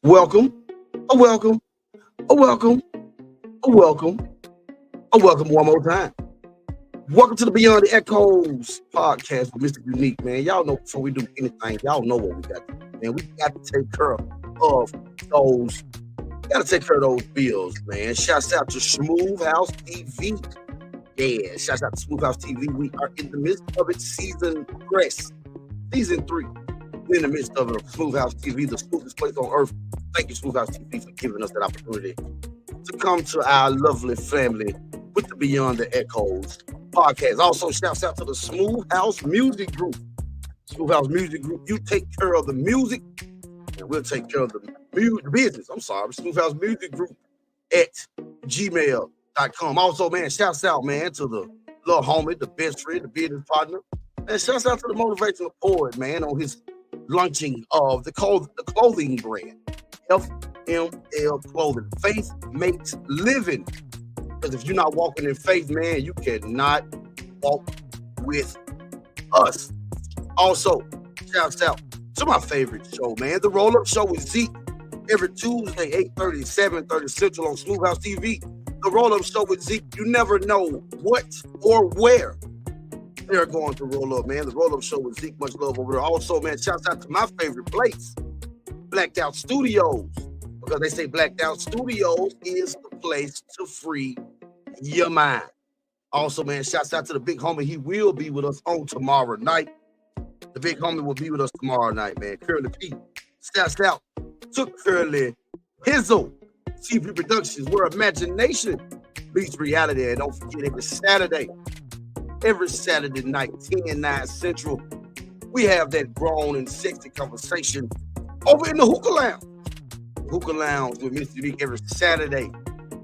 Welcome, welcome, welcome, welcome, welcome one more time. Welcome to the Beyond the Echoes podcast with Mr. Unique, man. Y'all know before we do anything, y'all know what we got to do, man. We got to take care of those, bills, man. Shouts out to Smooth House TV. Yeah, shouts out to Smooth House TV. We are in the midst of it, season 3. We're in the midst of it, Smooth House TV, the smoothest place on earth. Thank you, Smooth House TV, for giving us that opportunity to come to our lovely family with the Beyond the Echoes podcast. Also, shouts out to the Smooth House Music Group. Smooth House Music Group, you take care of the music, and we'll take care of the business. Smooth House Music Group at gmail.com. Also, man, shouts out, man, to the little homie, the best friend, the business partner. And shouts out to the motivational poet, man, on his launching of the clothing brand, FML Clothing. Faith makes living. Because if you're not walking in faith, man, you cannot walk with us. Also, shouts out to my favorite show, man, the Roll Up Show with Zeke. Every Tuesday, 8:30, 7:30 Central on Smooth House TV. The Roll Up Show with Zeke. You never know what or where they're going to roll up, man. The Roll Up Show with Zeke. Much love over there. Also, man, shouts out to my favorite place, Blacked Out Studios. Because they say Blacked Out Studios is the place to free your mind. Also, man, shouts out to the big homie. He will be with us on tomorrow night. The big homie will be with us tomorrow night, man. Curly P. Shouts out to Curly Hizzle. TV Productions, where imagination meets reality. And don't forget, every Saturday night, 10, 9 Central, we have that grown and sexy conversation over in the Hookah Lounge. Hookah Lounge with Mr. Unique every Saturday,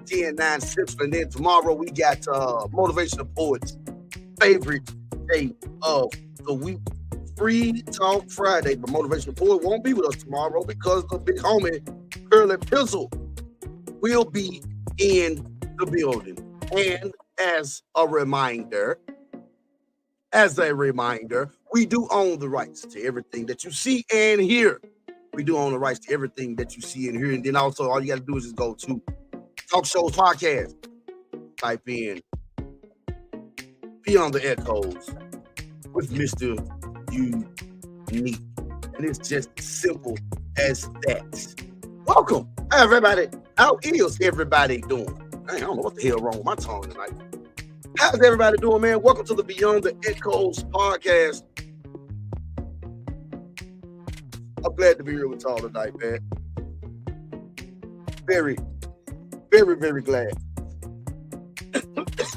10, 9 Central. And then tomorrow we got Motivational Poets' favorite day of the week, Free Talk Friday. But Motivational Poet won't be with us tomorrow because the big homie, Curly Pizzle, will be in the building. And as a reminder, we do own the rights to everything that you see and hear. We do own the rights to everything that you see and hear. And then also, all you got to do is just go to Talk Shows Podcast. Type in Beyond the Echoes with Mr. Unique. And it's just simple as that. Welcome, everybody. How is everybody doing? I don't know what the hell wrong with my tongue tonight. How's everybody doing, man? Welcome to the Beyond the Echoes podcast. I'm glad to be here with y'all tonight, man. Very, very, very glad.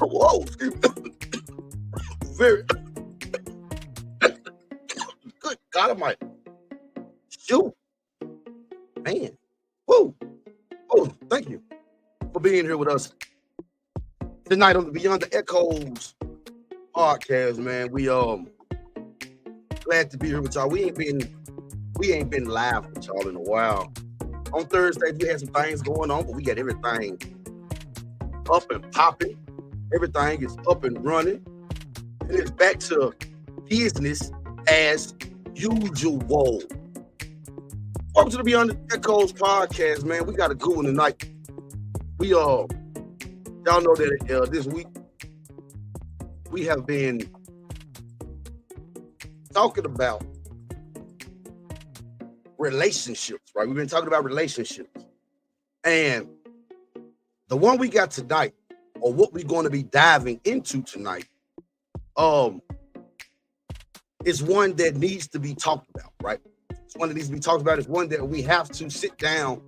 Whoa, excuse me. Very good God Almighty. Shoot. Man. Woo. Oh, thank you for being here with us tonight on the Beyond the Echoes podcast, man. We glad to be here with y'all. We ain't been live with y'all in a while. On Thursday, we had some things going on, but we got everything up and popping. Everything is up and running. And it's back to business as usual. Welcome to the Beyond the Echoes podcast, man. We got a good one tonight. We y'all know that this week we have been talking about relationships, right? We've been talking about relationships. And the one we got tonight, or what we're going to be diving into tonight, is one that needs to be talked about, right? It's one that needs to be talked about. It's one that we have to sit down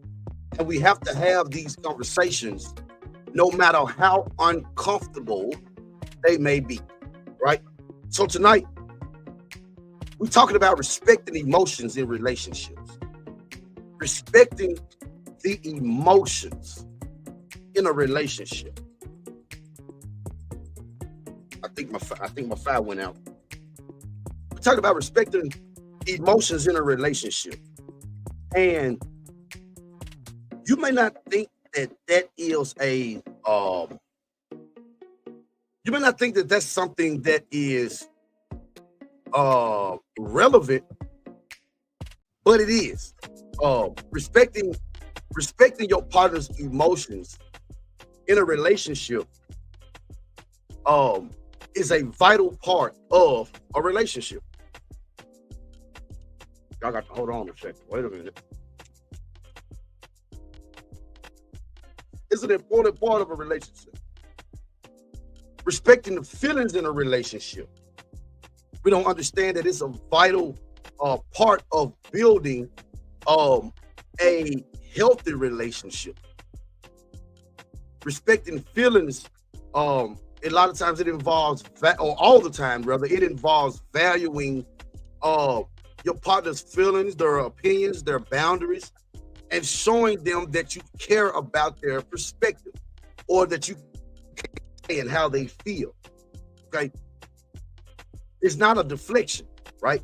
and we have to have these conversations, no matter how uncomfortable they may be, right? So tonight, we're talking about respecting emotions in relationships. Respecting the emotions in a relationship. I think my fire went out. We're talking about respecting emotions in a relationship. And you may not think that is a you may not think that that's something that is relevant, but it is. Respecting your partner's emotions in a relationship is a vital part of a relationship. Y'all got to hold on a second. Wait a minute. It's an important part of a relationship. Respecting the feelings in a relationship. We don't understand that it's a vital part of building a healthy relationship. Respecting feelings, a lot of times it involves, or all the time rather, it involves valuing your partner's feelings, their opinions, their boundaries, and showing them that you care about their perspective, or that you care and how they feel. Okay, it's not a deflection, right?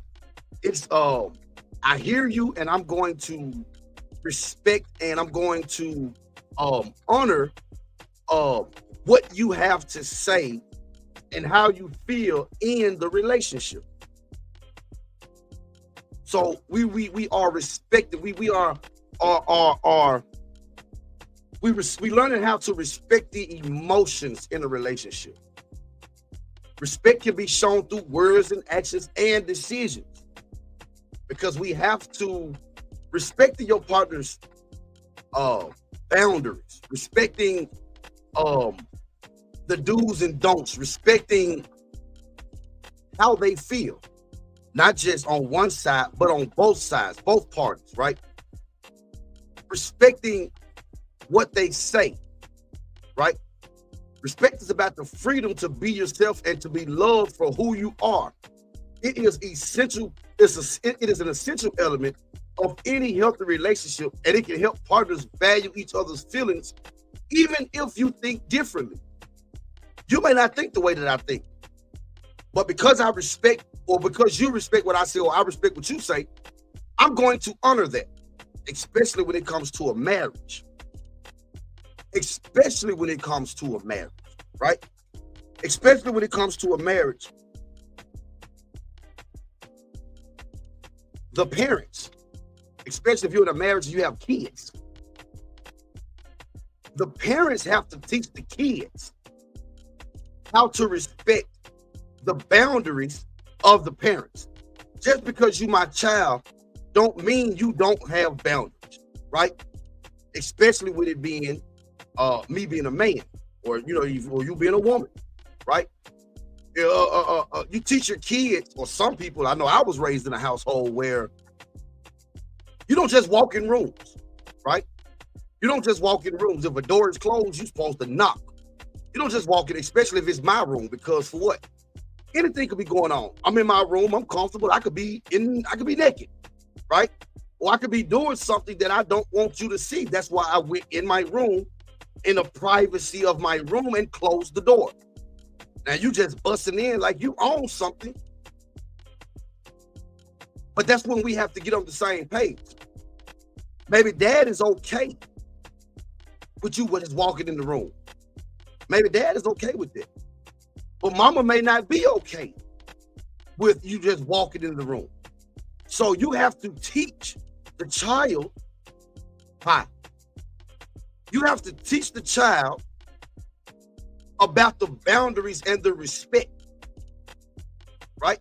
It's I hear you, and I'm going to respect and I'm going to honor what you have to say and how you feel in the relationship. So we are respected. We learning how to respect the emotions in a relationship. Respect can be shown through words and actions and decisions, because we have to respect your partner's boundaries, respecting the do's and don'ts, respecting how they feel, not just on one side, but on both sides, both parties, right? Respecting what they say, right? Respect is about the freedom to be yourself and to be loved for who you are. It is essential. It is an essential element of any healthy relationship, and it can help partners value each other's feelings, even if you think differently. You may not think the way that I think, but because I respect, or because you respect what I say, or I respect what you say, I'm going to honor that, especially when it comes to a marriage. Especially when it comes to a marriage, right? Especially when it comes to a marriage. The parents, especially if you're in a marriage and you have kids, the parents have to teach the kids how to respect the boundaries of the parents. Just because you my child don't mean you don't have boundaries, right? Especially with it being me being a man, or you being a woman, right? You teach your kids, or some people. I know I was raised in a household where you don't just walk in rooms, right? You don't just walk in rooms. If a door is closed, you're supposed to knock. You don't just walk in, especially if it's my room, because for what? Anything could be going on. I'm in my room. I'm comfortable. I could be naked, right? Or I could be doing something that I don't want you to see. That's why I went in my room, in the privacy of my room, and closed the door. Now you just busting in like you own something. But that's when we have to get on the same page. Maybe dad is okay with you just walking in the room. Maybe dad is okay with it. But mama may not be okay with you just walking in the room. So you have to teach the child how. You have to teach the child about the boundaries and the respect, right?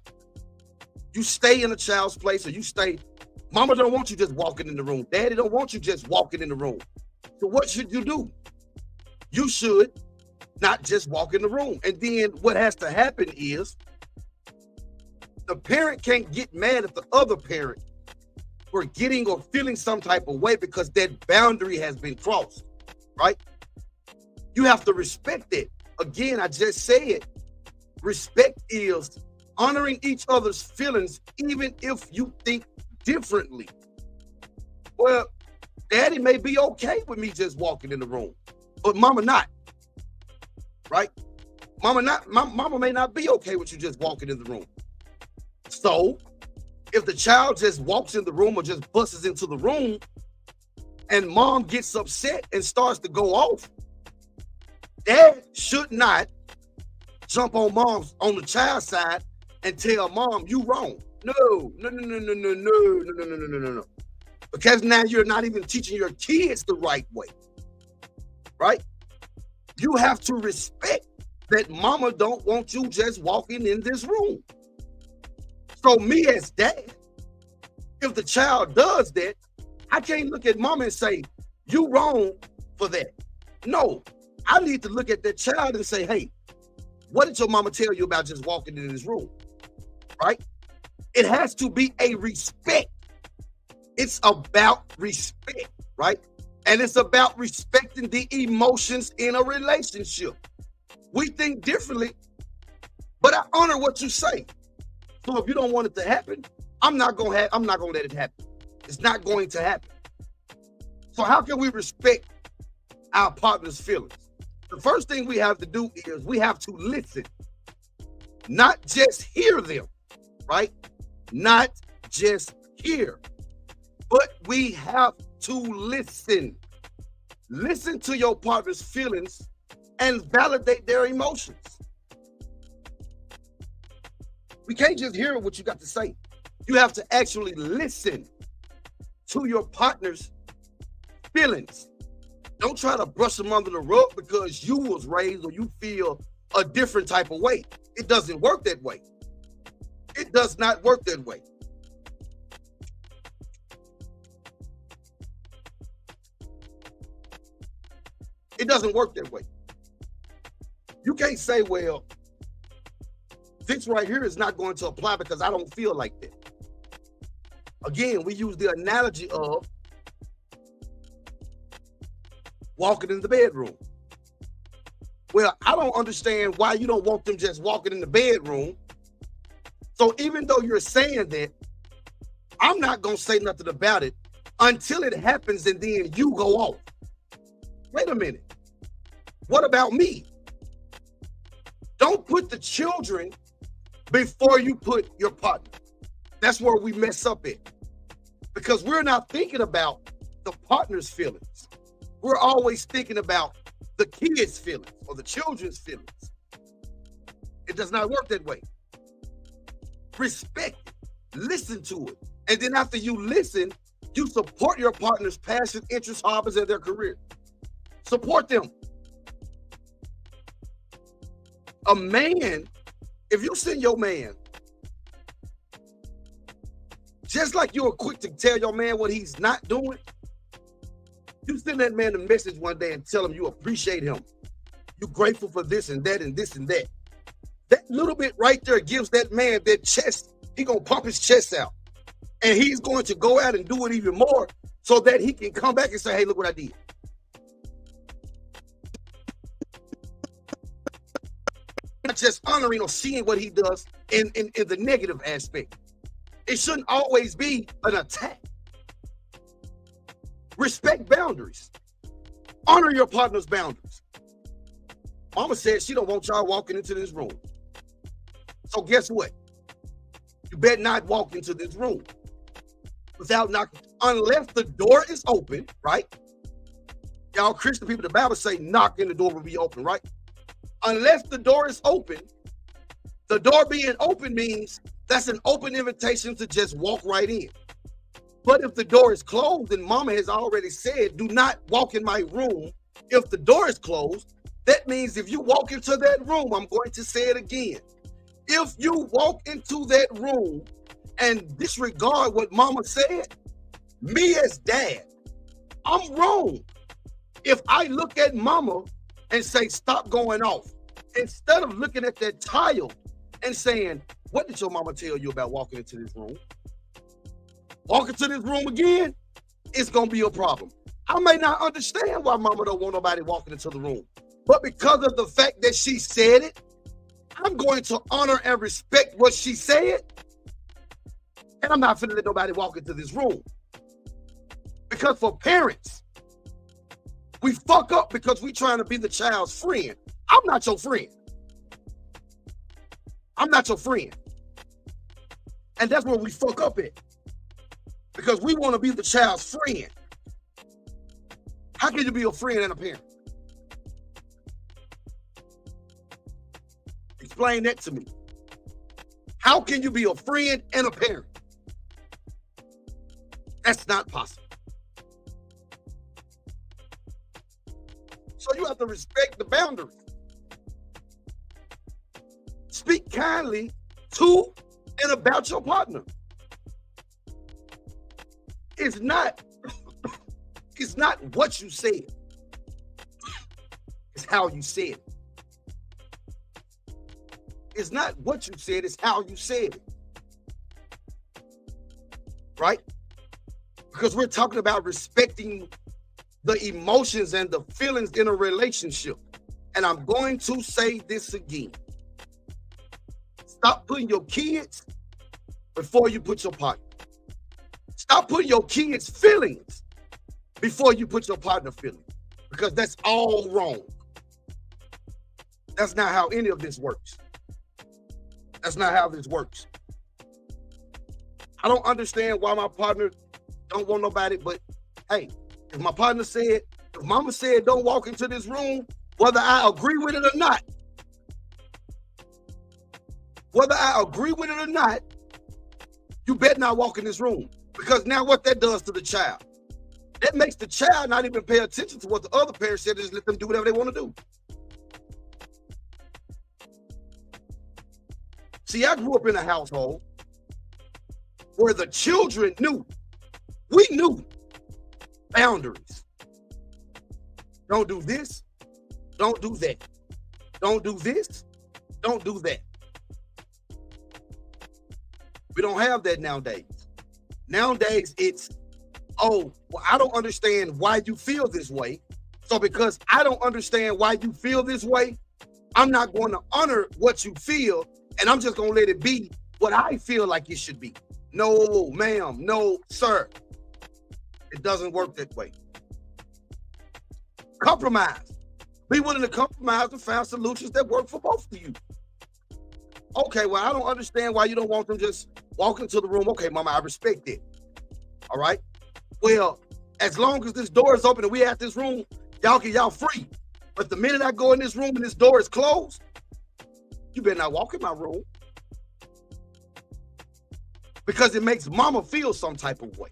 You stay in a child's place, or you stay. Mama don't want you just walking in the room. Daddy don't want you just walking in the room. So what should you do? You should not just walk in the room. And then what has to happen is the parent can't get mad at the other parent for getting or feeling some type of way because that boundary has been crossed, right? You have to respect it. Again, I just said, respect is honoring each other's feelings, even if you think differently. Well, daddy may be okay with me just walking in the room, but mama not, right? Mama may not be okay with you just walking in the room. So if the child just walks in the room or just busts into the room and mom gets upset and starts to go off, dad should not jump on the child's side and tell mom you wrong. No. Because now you're not even teaching your kids the right way, right? You have to respect that mama don't want you just walking in this room. So me as dad, if the child does that, I can't look at mama and say, you wrong for that. No, I need to look at that child and say, hey, what did your mama tell you about just walking in this room, right? It has to be a respect. It's about respect, right? And it's about respecting the emotions in a relationship. We think differently, but I honor what you say. So if you don't want it to happen, I'm not gonna let it happen. It's not going to happen. So how can we respect our partner's feelings? The first thing we have to do is we have to listen, not just hear them, right? Not just hear, but we have to listen. Listen to your partner's feelings and validate their emotions. We can't just hear what you got to say. You have to actually listen to your partner's feelings. Don't try to brush them under the rug because you was raised or you feel a different type of way. It doesn't work that way. It does not work that way. It doesn't work that way. You can't say, well, this right here is not going to apply because I don't feel like that. Again, we use the analogy of walking in the bedroom. Well, I don't understand why you don't want them just walking in the bedroom. So even though you're saying that, I'm not going to say nothing about it until it happens and then you go off. Wait a minute. What about me? Don't put the children before you put your partner. That's where we mess up at. Because we're not thinking about the partner's feelings. We're always thinking about the kids' feelings or the children's feelings. It does not work that way. Respect it. Listen to it. And then after you listen, you support your partner's passion, interests, hobbies, and their career. Support them. A man, if you send your man, just like you are quick to tell your man what he's not doing, you send that man a message one day and tell him you appreciate him. You're grateful for this and that and this and that. That little bit right there gives that man that chest. He's going to pump his chest out. And he's going to go out and do it even more so that he can come back and say, hey, look what I did. Not just honoring or seeing what he does in the negative aspect. It shouldn't always be an attack. Respect boundaries. Honor your partner's boundaries. Mama said she don't want y'all walking into this room. So guess what? You better not walk into this room without knocking, unless the door is open, right? Y'all Christian people, the Bible say knock and the door will be open, right? Unless the door is open, the door being open means that's an open invitation to just walk right in. But if the door is closed, and Mama has already said, do not walk in my room. If the door is closed, that means if you walk into that room, I'm going to say it again. If you walk into that room and disregard what Mama said, me as dad, I'm wrong. If I look at Mama and say, stop going off, instead of looking at that tile and saying, what did your mama tell you about walking into this room? Walk into this room again, it's going to be a problem. I may not understand why Mama don't want nobody walking into the room, but because of the fact that she said it, I'm going to honor and respect what she said, and I'm not finna let nobody walk into this room. Because for parents, we fuck up because we trying to be the child's friend. I'm not your friend. I'm not your friend. And that's where we fuck up at. Because we want to be the child's friend. How can you be a friend and a parent? Explain that to me. How can you be a friend and a parent? That's not possible. So you have to respect the boundaries. Speak kindly to and about your partner. It's not what you said. It's how you said it. It's not what you said, it's how you said it. Right? Because we're talking about respecting the emotions and the feelings in a relationship. And I'm going to say this again. Stop putting your kids before you put your partner. Stop putting your kids' feelings before you put your partner feelings. Because that's all wrong. That's not how any of this works. That's not how this works. I don't understand why my partner don't want nobody, but hey, if my partner said, if Mama said don't walk into this room, whether I agree with it or not, you better not walk in this room. Because now what that does to the child, that makes the child not even pay attention to what the other parent said, just let them do whatever they want to do. See, I grew up in a household where the children we knew boundaries. Don't do this, don't do that. Don't do this. Don't do that. We don't have that nowadays. Nowadays, it's, oh, well, I don't understand why you feel this way. So because I don't understand why you feel this way, I'm not going to honor what you feel, and I'm just going to let it be what I feel like it should be. No, ma'am. No, sir. It doesn't work that way. Compromise. Be willing to compromise and find solutions that work for both of you. Okay, well, I don't understand why you don't want them just walking into the room. Okay, mama, I respect it. All right. Well, as long as this door is open and we at this room, y'all free. But the minute I go in this room and this door is closed, you better not walk in my room. Because it makes mama feel some type of way.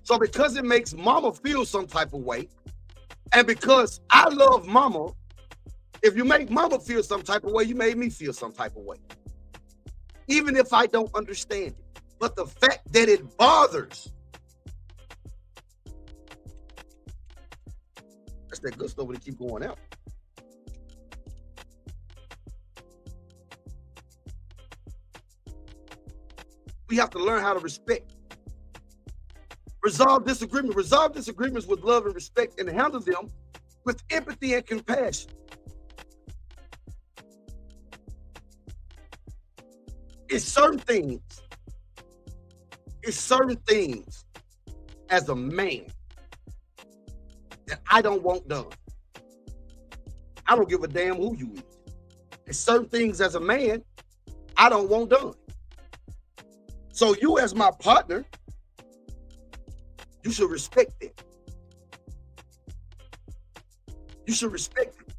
So because it makes mama feel some type of way, and because I love mama, if you make mama feel some type of way, you made me feel some type of way. Even if I don't understand it. But the fact that it bothers, that's that good stuff when it keep going out. We have to learn how to respect. Resolve disagreements. Resolve disagreements with love and respect, and handle them with empathy and compassion. It's certain things as a man that I don't want done. I don't give a damn who you is. It's certain things as a man I don't want done. So you as my partner, you should respect it. You should respect it.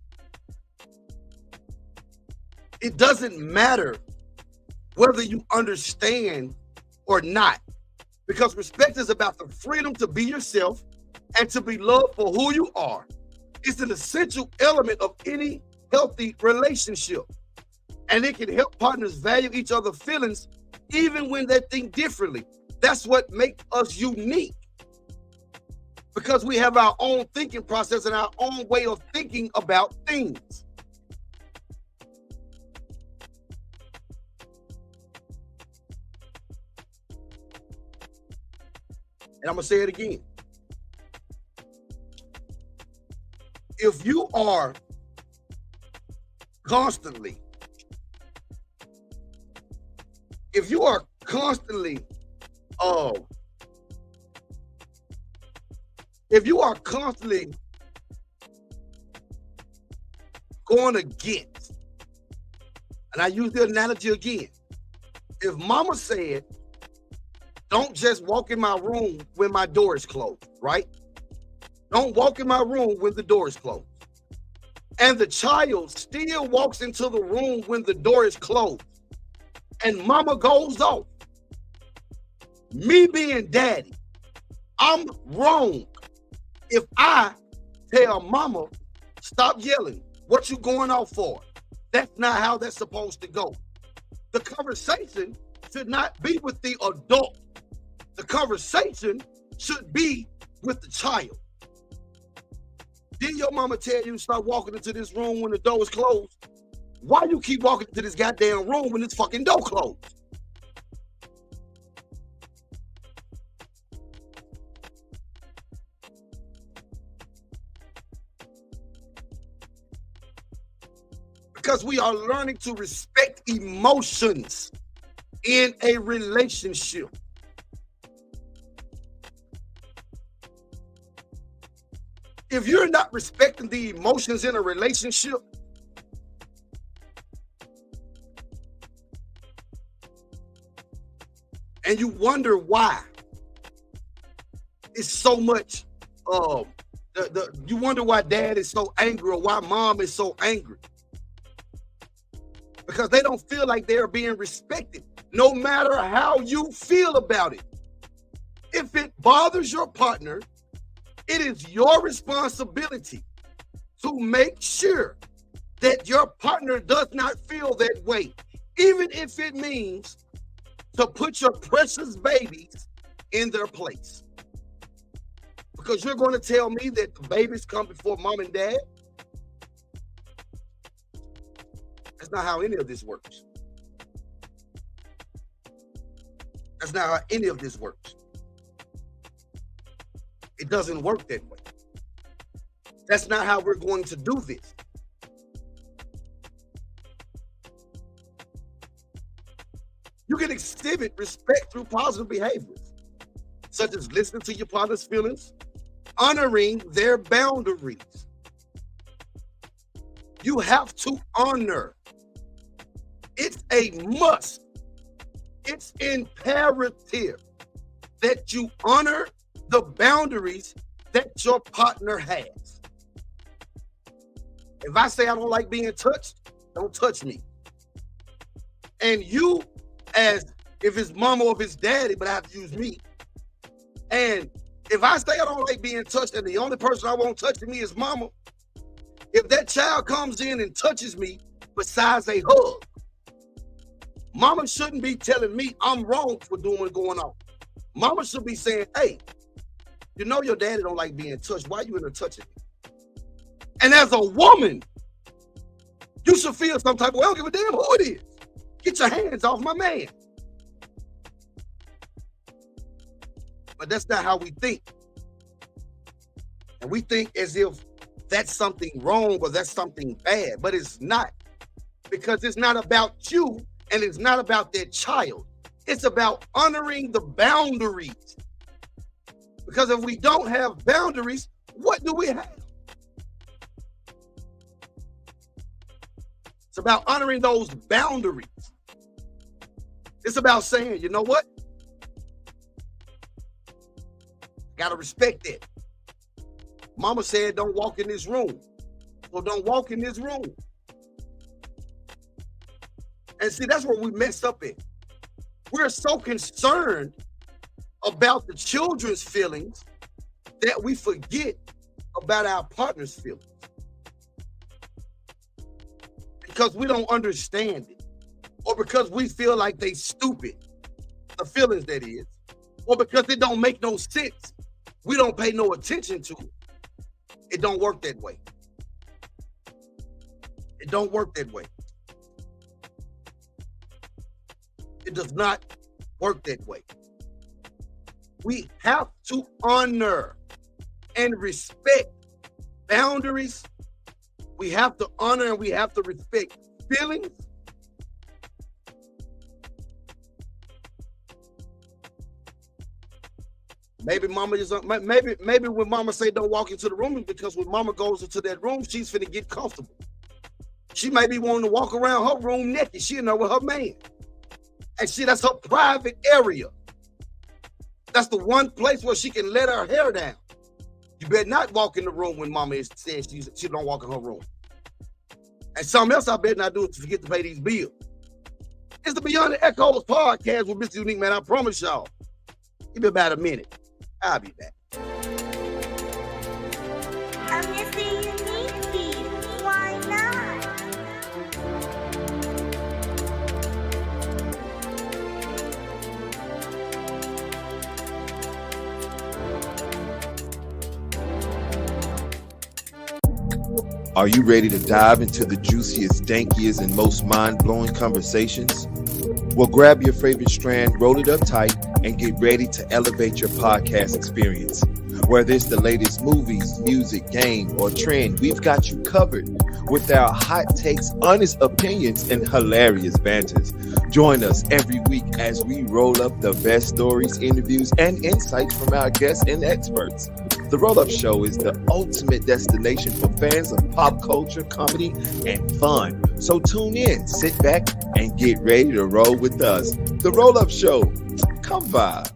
It doesn't matter whether you understand or not, because respect is about the freedom to be yourself and to be loved for who you are. It's an essential element of any healthy relationship, and it can help partners value each other's feelings even when they think differently. That's what makes us unique, because we have our own thinking process and our own way of thinking about things. And I'm going to say it again. If you are constantly going against, and I use the analogy again, if mama said, don't just walk in my room when my door is closed, right? Don't walk in my room when the door is closed. And the child still walks into the room when the door is closed, and mama goes off. Me being daddy, I'm wrong if I tell mama, stop yelling. What you going off for? That's not how that's supposed to go. The conversation should not be with the adult. The conversation should be with the child. Did your mama tell you to start walking into this room when the door is closed? Why you keep walking into this goddamn room when this fucking door closed? Because we are learning to respect emotions in a relationship. If you're not respecting the emotions in a relationship, and you wonder why it's so much, you wonder why dad is so angry or why mom is so angry. Because they don't feel like they're being respected, no matter how you feel about it. If it bothers your partner, it is your responsibility to make sure that your partner does not feel that way, even if it means to put your precious babies in their place. Because you're going to tell me that the babies come before mom and dad? That's not how any of this works. That's not how any of this works. It doesn't work that way. That's not how we're going to do this. You can exhibit respect through positive behaviors, such as listening to your partner's feelings, honoring their boundaries. You have to honor. It's a must. It's imperative that you honor the boundaries that your partner has. If I say I don't like being touched, don't touch me. And you, as if it's mama or if it's daddy, but I have to use me. And if I say I don't like being touched and the only person I won't touch me is mama, if that child comes in and touches me besides a hug, mama shouldn't be telling me I'm wrong for doing what's going on. Mama should be saying, hey, you know your daddy don't like being touched. Why you in there touching me? And as a woman, you should feel some type of way. I don't give a damn who it is. Get your hands off my man. But that's not how we think. And we think as if that's something wrong or that's something bad, but it's not. Because it's not about you and it's not about that child. It's about honoring the boundaries. Because if we don't have boundaries, what do we have? It's about honoring those boundaries. It's about saying, you know what? Gotta respect that. Mama said don't walk in this room. So don't walk in this room. And see, that's where we messed up at. We're so concerned about the children's feelings that we forget about our partner's feelings. Because we don't understand it. Or because we feel like they stupid. The feelings that is. Or because it don't make no sense. We don't pay no attention to it. It don't work that way. It don't work that way. It does not work that way. We have to honor and respect boundaries. We have to honor and we have to respect feelings. Maybe mama is maybe when mama say don't walk into the room is because when mama goes into that room, she's finna get comfortable. She may be wanting to walk around her room naked. She in there with her man. And see, that's her private area. That's the one place where she can let her hair down. You better not walk in the room when mama is saying she don't walk in her room. And something else I better not do is forget to pay these bills. It's the Beyond the Echoes podcast with Mr. Unique, man. I promise y'all. Give me about a minute. I'll be back. I'm Mr. Unique. Why not? Are you ready to dive into the juiciest, dankiest, and most mind-blowing conversations? Well, grab your favorite strand, roll it up tight, and get ready to elevate your podcast experience. Whether it's the latest movies, music, game, or trend, we've got you covered with our hot takes, honest opinions, and hilarious banters. Join us every week as we roll up the best stories, interviews, and insights from our guests and experts. The Roll-Up Show is the ultimate destination for fans of pop culture, comedy, and fun. So tune in, sit back, and get ready to roll with us. The Roll-Up Show. Come vibe.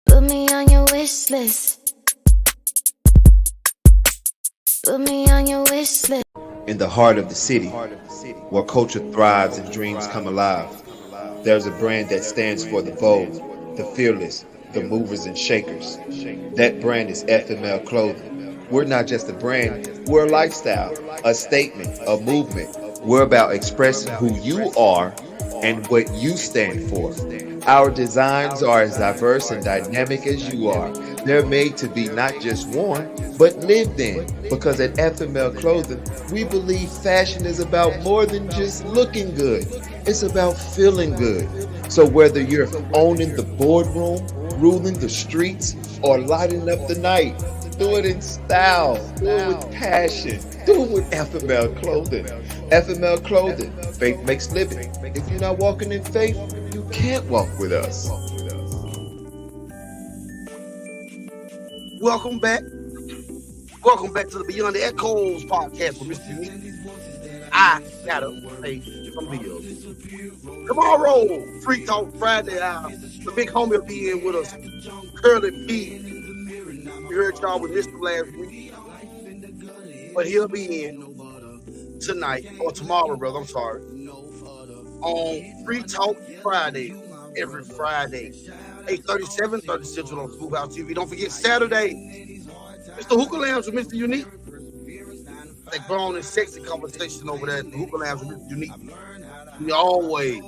Put me on your wish list. Put me on your wish list. In the heart of the city, where culture thrives and dreams come alive, there's a brand that stands for the bold, the fearless, the movers and shakers. That brand is FML Clothing. We're not just a brand, we're a lifestyle, a statement, a movement. We're about expressing who you are and what you stand for. Our designs are as diverse and dynamic as you are. They're made to be not just worn, but lived in. Because at FML Clothing, we believe fashion is about more than just looking good. It's about feeling good. So whether you're owning the boardroom, ruling the streets, or lighting up the night, do it in style, do it with passion, do it with FML Clothing. FML Clothing, faith makes living. If you're not walking in faith, you can't walk with us. Welcome back. Welcome back to the Beyond the Echoes podcast with Mr. Unique. I gotta pay some bills. Tomorrow, Free Talk Friday, the big homie will be in with us, Curly P. We heard y'all with Mr. last week, but he'll be in tonight, or tomorrow, brother, I'm sorry, on Free Talk Friday, every Friday, 8:30, 7:30 Central on Smooth House TV. Don't forget Saturday, Mr. Hookah Lounge with Mr. Unique. That grown and sexy conversation over there at the Hookah Lounge with Mr. Unique. We always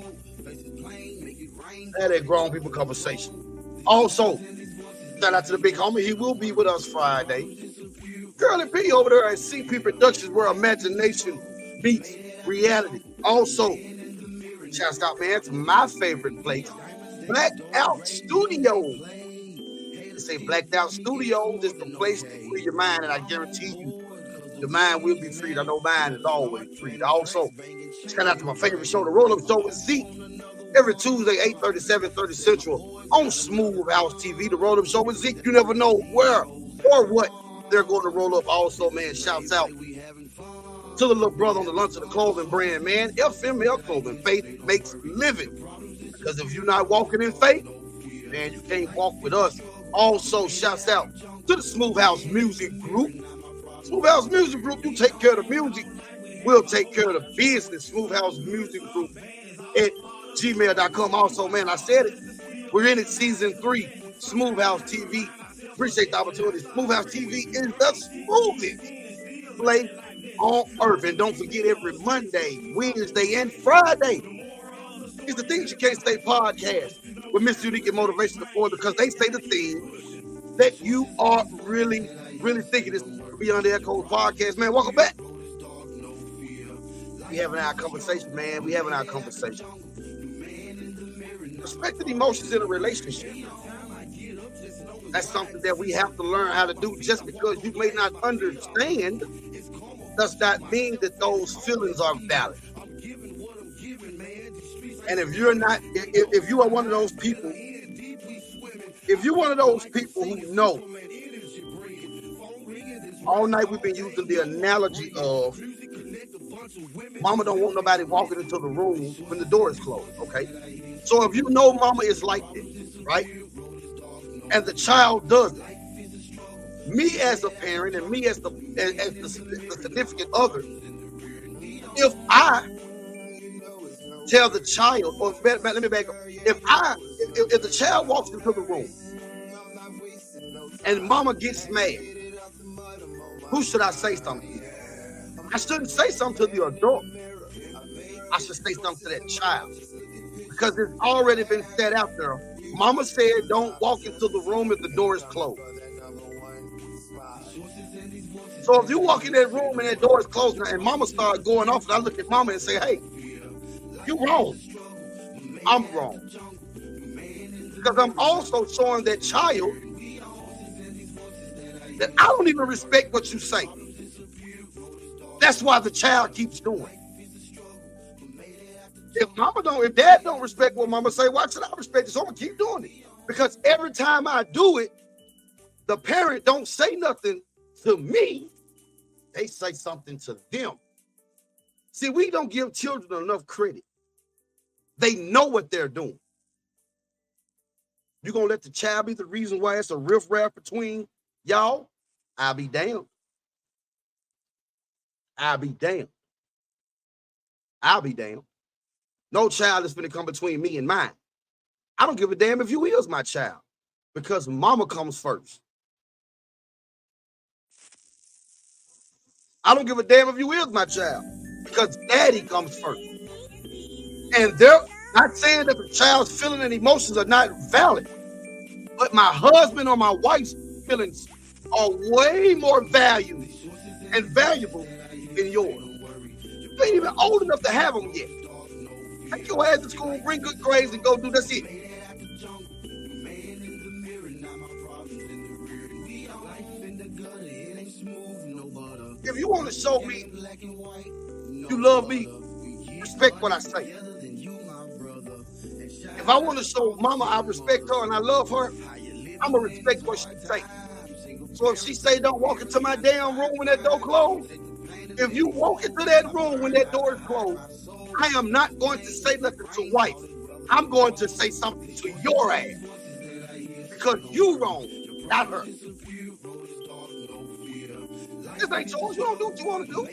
had that grown people conversation. Also, shout out to the big homie. He will be with us Friday. Curly P over there at CP Productions, where imagination meets reality. Also, shout out, man, to my favorite place, Blacked Out Studios. They say Blacked Out Studios is the place to free your mind, and I guarantee you, your mind will be freed. I know mine is always freed. Also, shout out to my favorite show, The Roll Up Show with Zeke. Every Tuesday, 8:30, 7:30 Central on Smooth House TV. The Roll Up Show with Zeke. You never know where or what they're going to roll up. Also, man, shouts out to the little brother on the Lunch of the Clothing brand, man. FML Clothing. Faith makes living. Because if you're not walking in faith, man, you can't walk with us. Also, shouts out to the Smooth House Music Group. Smooth House Music Group, you take care of the music. We'll take care of the business. Smooth House Music Group at gmail.com. Also, man, I said it. We're in it, season 3. Smooth House TV. Appreciate the opportunity. Smooth House TV is the smoothest place on earth. And don't forget, every Monday, Wednesday, and Friday is the Things You Can't Say podcast with Mr. Unique and Motivation Forward, because they say the thing that you are really thinking. Is Beyond the Echoes podcast, man. Welcome back. We having our conversation, man. We having our conversation. Respecting emotions in a relationship. That's something that we have to learn how to do. Just because you may not understand does not mean that those feelings are valid. And if you're not, if you are one of those people, if you're one of those people who know, all night we've been using the analogy of mama don't want nobody walking into the room when the door is closed, okay? So if you know mama is like this, right? And the child doesn't. Me as a parent and me as the significant other, if I tell the child, or let me back up, if the child walks into the room and mama gets mad, who should I say something to? I shouldn't say something to the adult. I should say something to that child, because it's already been set out there. Mama said don't walk into the room if the door is closed. So if you walk in that room and that door is closed and mama starts going off, and I look at mama and say, hey, you wrong. I'm wrong. Because I'm also showing that child that I don't even respect what you say. That's why the child keeps doing it. If dad don't respect what mama say, why should I respect it? So I'm gonna keep doing it. Because every time I do it, the parent don't say nothing to me. They say something to them. See, we don't give children enough credit. They know what they're doing. You gonna let the child be the reason why it's a riffraff between y'all? I'll be damned. I'll be damned. I'll be damned. No child is finna come between me and mine. I don't give a damn if you is my child, because mama comes first. I don't give a damn if you is my child, because daddy comes first. And Not saying that the child's feeling and emotions are not valid, but my husband or my wife's feelings are way more valued and valuable than yours. You ain't even old enough to have them yet. Take your ass to school, bring good grades, and go do that's it. If you want to show me you love me, respect what I say. If I want to show mama I respect her and I love her, I'm going to respect what she say. So if she say don't walk into my damn room when that door closed, if you walk into that room when that door is closed, I am not going to say nothing to wife. I'm going to say something to your ass. Because you wrong, not her. This ain't yours. You don't do what you want to do.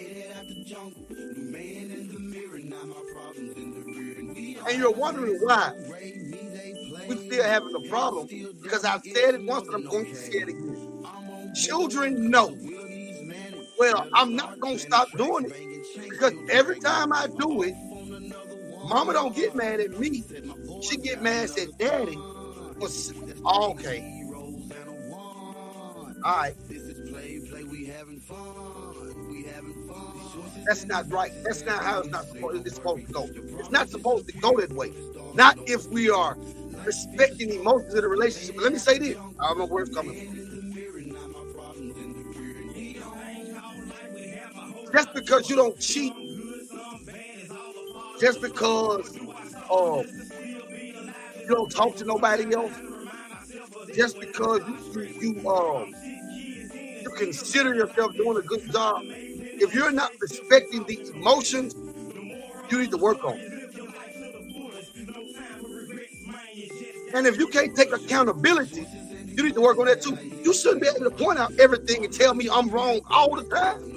And you're wondering why we still having a problem, because I've said it once and I'm going to say it again. Children know. Well, I'm not going to stop doing it, because every time I do it, mama don't get mad at me. She get mad at daddy. Okay. All right. That's not right. That's not how it's supposed to go. It's not supposed to go that way. Not if we are respecting emotions in a relationship. But let me say this. I don't know where it's coming from. Just because you don't cheat, just because you don't talk to nobody else, just because you consider yourself doing a good job, if you're not respecting the emotions, you need to work on it. And if you can't take accountability, you need to work on that too. You shouldn't be able to point out everything and tell me I'm wrong all the time.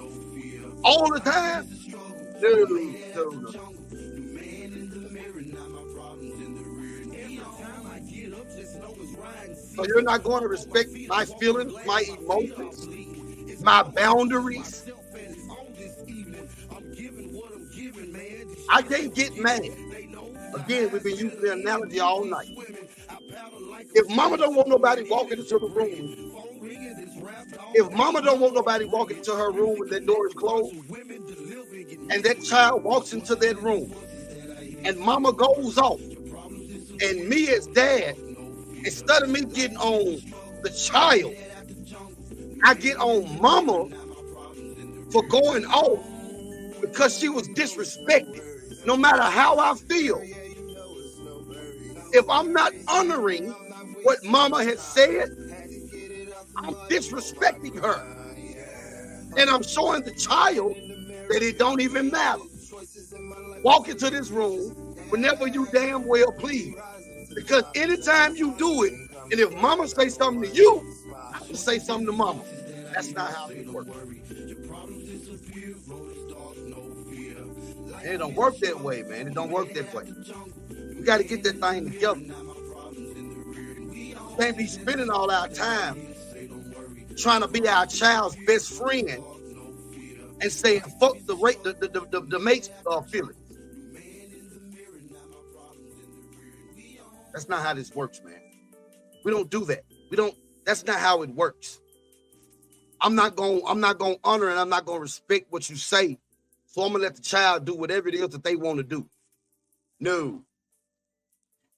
All the time? No. So you're not going to respect my feelings, my emotions, my boundaries. I can't get mad. Again, we've been using the analogy all night. If mama don't want nobody walking into the room, if mama don't want nobody walking into her room when that door is closed, and that child walks into that room, and mama goes off, and me as dad, instead of me getting on the child, I get on mama for going off because she was disrespected. No matter how I feel, if I'm not honoring what mama has said, I'm disrespecting her. And I'm showing the child that it don't even matter. Walk into this room whenever you damn well please. Because anytime you do it, and if mama say something to you, I can say something to mama. That's not how it works. It don't work that way, man. It don't work that way. We got to get that thing together. We can't be spending all our time trying to be our child's best friend and saying fuck the mate's feelings. That's not how this works, man. We don't do that. That's not how it works. I'm not gonna honor and I'm not gonna respect what you say. So I'm gonna let the child do whatever it is that they want to do. No.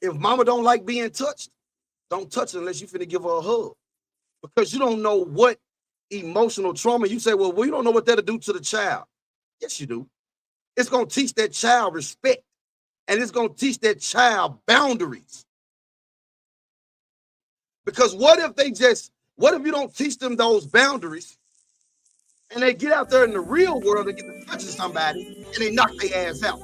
If mama don't like being touched, don't touch her unless you finna give her a hug. Because you don't know what emotional trauma. You say, well, you don't know what that'll do to the child. Yes, you do. It's gonna teach that child respect. And it's gonna teach that child boundaries. Because what if you don't teach them those boundaries and they get out there in the real world and get to touching somebody and they knock their ass out?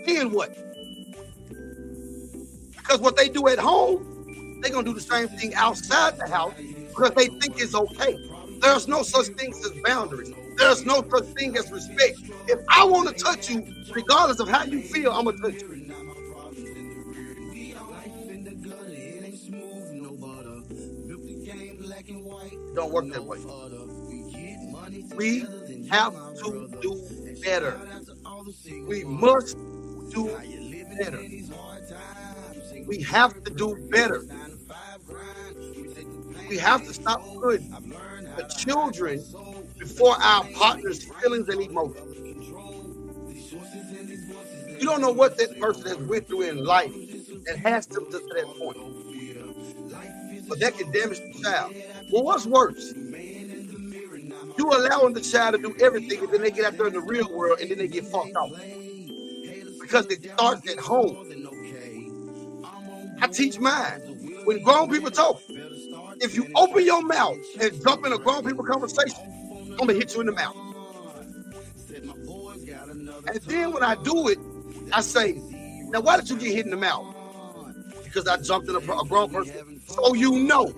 Then what? Because what they do at home, they're going to do the same thing outside the house because they think it's okay. There's no such thing as boundaries. There's no such thing as respect. If I want to touch you, regardless of how you feel, I'm going to touch you. Don't work that way. We have to do better. We must do better. We have to do better. We have to stop putting the children before our partner's feelings and emotions. You don't know what that person has went through in life that has them to that point. But that can damage the child. Well, what's worse? You allowing the child to do everything, and then they get out there in the real world, and then they get fucked off. Because it starts at home. I teach mine. When grown people talk, if you open your mouth and jump in a grown people conversation, I'm gonna hit you in the mouth. And then when I do it, I say, now why did you get hit in the mouth? Because I jumped in a grown person. So you know.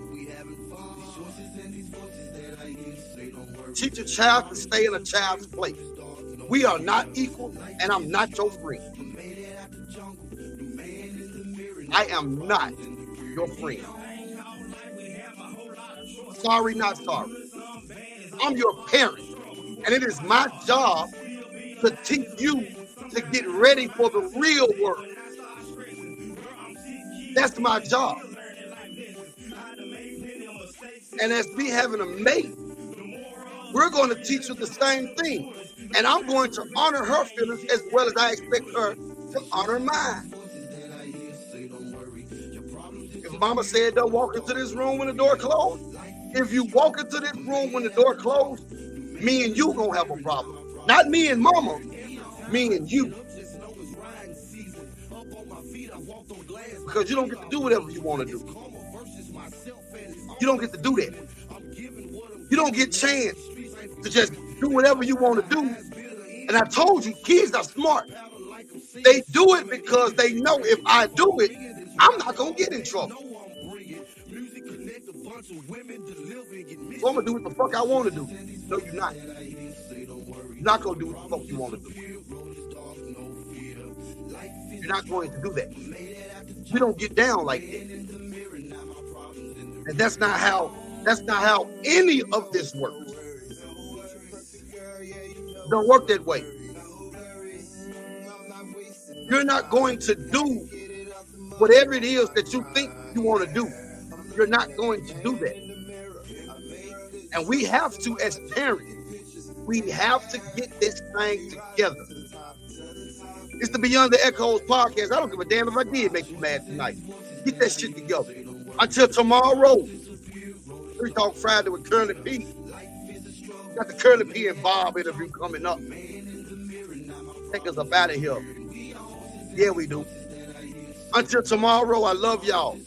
Teach a child to stay in a child's place. We are not equal, and I'm not your friend. I am not your friend. Sorry, not sorry. I'm your parent, and it is my job to teach you to get ready for the real world. That's my job. And as me having a mate, we're going to teach her the same thing. And I'm going to honor her feelings as well as I expect her to honor mine. If mama said don't walk into this room when the door closed, if you walk into this room when the door closed, me and you gonna have a problem. Not me and mama, me and you. Because you don't get to do whatever you want to do. You don't get to do that. You don't get a chance to just do whatever you want to do. And I told you, kids are smart. They do it because they know if I do it, I'm not going to get in trouble. So I'm going to do what the fuck I want to do. No, you're not. You're not going to do what the fuck you want to do. You're not going to do that. We don't get down like that. And that's not how any of this works. It don't work that way. You're not going to do whatever it is that you think you want to do. You're not going to do that. And we have to, as parents, we have to get this thing together. It's the Beyond the Echoes podcast. I don't give a damn if I did make you mad tonight. Get that shit together. Until tomorrow, we talk Friday with Curly P. Got the Curly P and Bob interview coming up. Take us up out of here. Yeah, we do. Until tomorrow, I love y'all.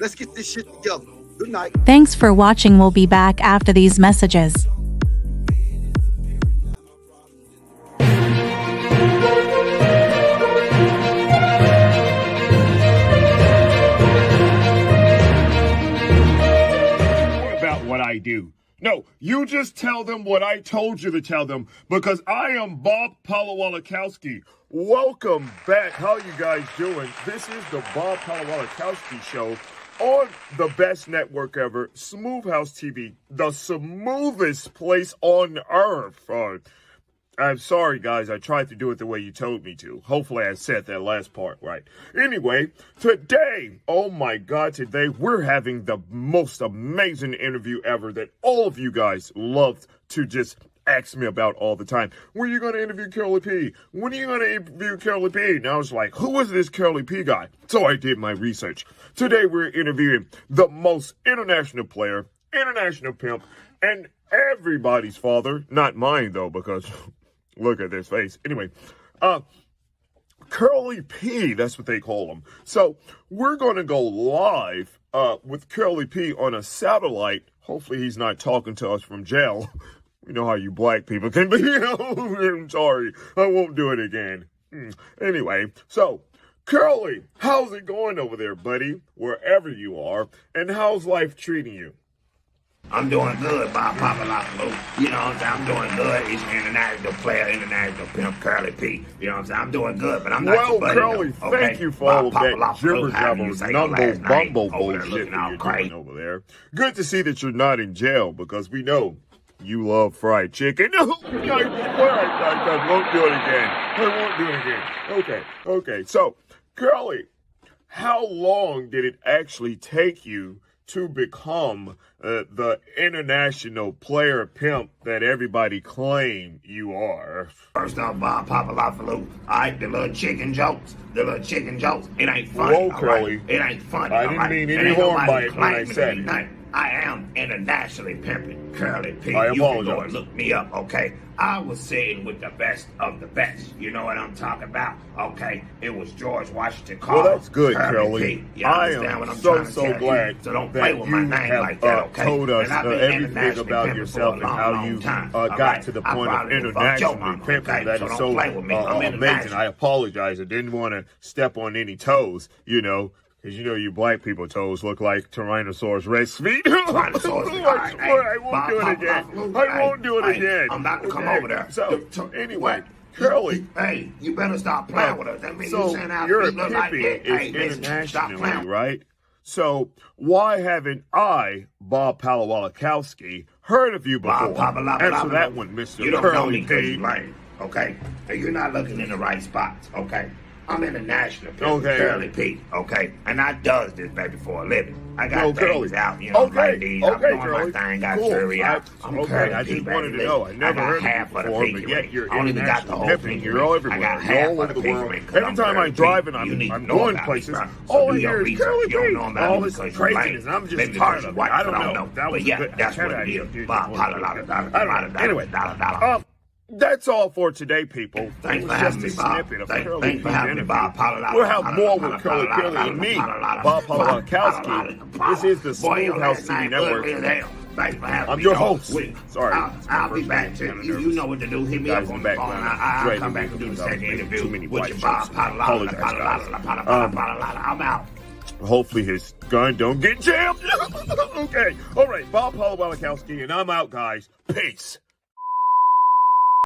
Let's get this shit together. Good night. Thanks for watching. We'll be back after these messages. What I do. No, you just tell them what I told you to tell them, because I am Bob Palawalakowski. Welcome back. How you guys doing? This is the Bob Palawalakowski Show on the best network ever, Smooth House TV, the smoothest place on earth. I'm sorry, guys. I tried to do it the way you told me to. Hopefully I said that last part right. Anyway, today, oh my God, today we're having the most amazing interview ever that all of you guys loved to just ask me about all the time. When are you going to interview Curly P? When are you going to interview Curly P? And I was like, who is this Curly P guy? So I did my research. Today we're interviewing the most international player, international pimp, and everybody's father. Not mine, though, because... look at this face. Anyway, Curly P, that's what they call him. So we're going to go live with Curly P on a satellite. Hopefully he's not talking to us from jail. You know how you black people can be. I'm sorry. I won't do it again. Anyway, so Curly, how's it going over there, buddy? Wherever you are. And how's life treating you? I'm doing good, Bob Papalopoulos. You know what I'm saying? I'm doing good. He's an international player, international pimp, Curly P. You know what I'm saying? I'm doing good, but I'm not well, your buddy, Curly, though, okay? Thank you for all of that Papalopoulos, however you say your last name, bumble over there bullshit looking that all you're crazy. doing over there. Good to see that you're not in jail, because we know you love fried chicken. I won't do it again. Okay. So, Curly, how long did it actually take you to become the international player pimp that everybody claim you are? First off, Bob Papalafaloo, alright, the little chicken jokes, it ain't funny. Whoa, Curly. It ain't funny. I didn't mean any harm by it when I said it. I am internationally pimping Curly P. I You can go apologize. and look me up, okay? I was sitting with the best of the best. You know what I'm talking about, okay? It was George Washington Carver. Well, that's good, Curly Curly. P. You I understand what am I'm trying to so tell you? glad So don't play that with you my name have like that, okay? told us And I've been everything internationally about pimping yourself for and a how long, you long time, got alright? to the I point of probably fucked your internationally mama, pimping. okay? That So is don't so play with me. I'm amazing. international. I apologize. I didn't want to step on any toes, because you black people toes look like Tyrannosaurus Rex feet. Tyrannosaurus Rex. I won't do it again. I won't do it again. I'm about to come over there. So, anyway, Curly. Hey, you better stop playing with us. That means you So saying our your feet look like pimping that. Hey, is listen, stop internationally, playing. right? So why haven't I, Bob Palawalakowski, heard of you before? Answer that one, Mr. You don't know Curly me because P. you lame, okay? And you're not looking in the right spots, okay? I'm international, Okay. Curly P, okay? And I does this, baby, for a living. I got things Curly. out, like these. I'm doing Curly. my thing, got Cool. jury out. I'm Curly I P, just wanted baby. to know. I never got heard half of of you the before, but pinky yet ring. you're I don't even got the international whole pimping. pinky You're ring. all I everywhere. got You're half all of over the the pinky world. ring 'cause Every I'm time I Curly drive P. and You need to I'm know going about places, me, bro. all So I do your hear is research. Curly You don't P. know about All me this because you're lame. craziness. I'm just Maybe tired because of you're it. I don't white, know. That was But yeah, good. that's what it I is. did Bob, want to do that. I don't know. Anyway, that's all for today, people. Thanks It for was having just me, a Bob. snippet of Thanks Curly for P's having me, interview. Bob. We'll have more with Curly and me, Bob Palawalakowski. This is the Smooth House TV Network. I'm your host. Sorry. I'll be back to you. You know what to do. Hit me up on the phone. I'll come back and do the second interview with your Bob. I'm out. Hopefully his gun don't get jammed. Okay. All right. Bob Palawalakowski, and I'm out, guys. Peace.